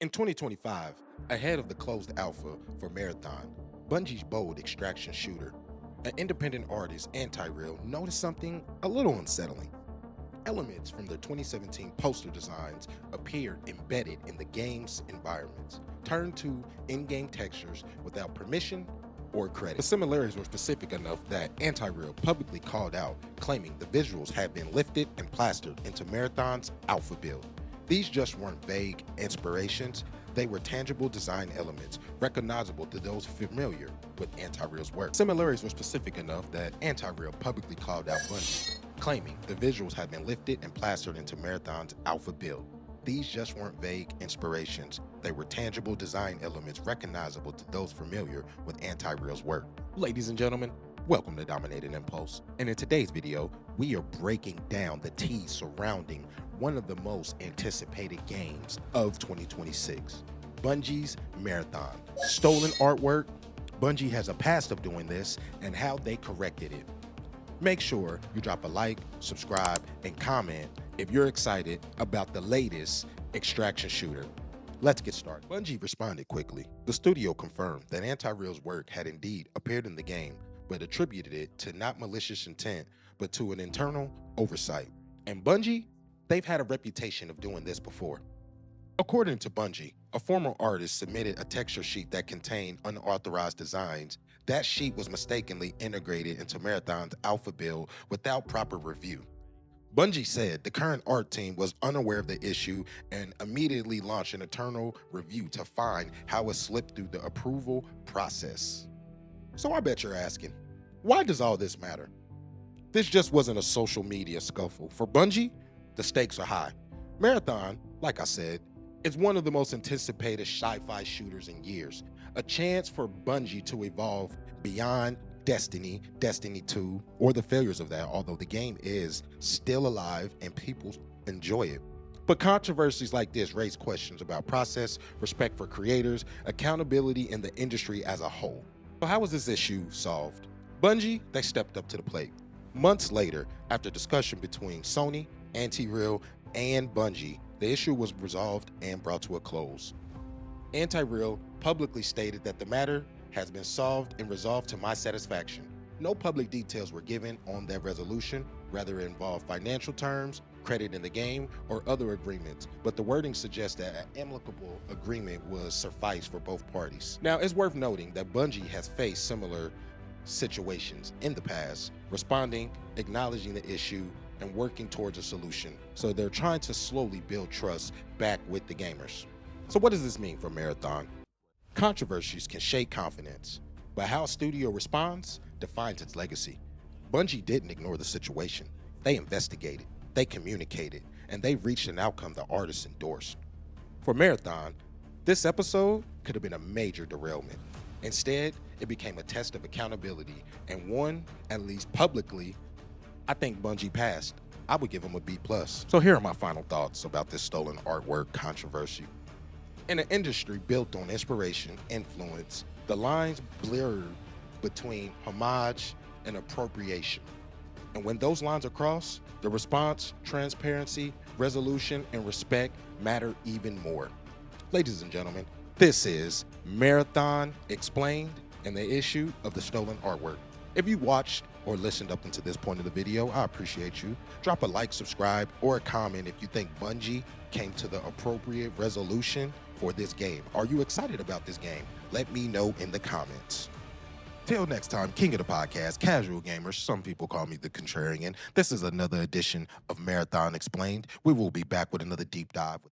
In 2025, ahead of the closed alpha for Marathon, Bungie's bold extraction shooter, an independent artist, Anti-Real, noticed something a little unsettling. Elements from their 2017 poster designs appeared embedded in the game's environments, turned to in-game textures without permission or credit. The similarities were specific enough that Anti-Real publicly called out, claiming the visuals had been lifted and plastered into Marathon's alpha build. These just weren't vague inspirations, they were tangible design elements recognizable to those familiar with Anti-Real's work. Similarities were specific enough that Anti-Real publicly called out Bungie, claiming the visuals had been lifted and plastered into Marathon's alpha build. These just weren't vague inspirations, they were tangible design elements recognizable to those familiar with Anti-Real's work. Ladies and gentlemen, welcome to Dominating Impulse, and in today's video, we are breaking down the tease surrounding one of the most anticipated games of 2026, Bungie's Marathon. Stolen artwork, Bungie has a past of doing this, and how they corrected it. Make sure you drop a like, subscribe, and comment if you're excited about the latest extraction shooter. Let's get started. Bungie responded quickly. The studio confirmed that Anti-Real's work had indeed appeared in the game, but attributed it to not malicious intent, but to an internal oversight. And Bungie, they've had a reputation of doing this before. According to Bungie, a former artist submitted a texture sheet that contained unauthorized designs. That sheet was mistakenly integrated into Marathon's alpha build without proper review. Bungie said the current art team was unaware of the issue and immediately launched an internal review to find how it slipped through the approval process. So I bet you're asking, why does all this matter? This just wasn't a social media scuffle. For Bungie, the stakes are high. Marathon, like I said, is one of the most anticipated sci-fi shooters in years. A chance for Bungie to evolve beyond Destiny, Destiny 2, or the failures of that, although the game is still alive and people enjoy it. But controversies like this raise questions about process, respect for creators, accountability in the industry as a whole. So how was this issue solved? Bungie, they stepped up to the plate. Months later, after discussion between Sony, Anti-Real, and Bungie, the issue was resolved and brought to a close. Anti-Real publicly stated that the matter has been solved and resolved to my satisfaction. No public details were given on that resolution, rather it involved financial terms, credit in the game, or other agreements, but the wording suggests that an amicable agreement was suffice for both parties. Now, it's worth noting that Bungie has faced similar situations in the past, responding, acknowledging the issue, and working towards a solution. So they're trying to slowly build trust back with the gamers. So what does this mean for Marathon? Controversies can shake confidence, but how a studio responds defines its legacy. Bungie didn't ignore the situation. They investigated, they communicated, and they reached an outcome the artists endorsed. For Marathon, this episode could have been a major derailment. Instead, it became a test of accountability, and one, at least publicly, I think Bungie passed. I would give them a B+. So here are my final thoughts about this stolen artwork controversy. In an industry built on inspiration, influence, the lines blur between homage and appropriation. And when those lines are crossed, the response, transparency, resolution, and respect matter even more. Ladies and gentlemen, this is Marathon Explained and the issue of the stolen artwork. If you watched or listened up until this point of the video, I appreciate you. Drop a like, subscribe, or a comment if you think Bungie came to the appropriate resolution for this game. Are you excited about this game? Let me know in the comments. Till next time, king of the podcast, casual gamers, some people call me the contrarian. This is another edition of Marathon Explained. We will be back with another deep dive.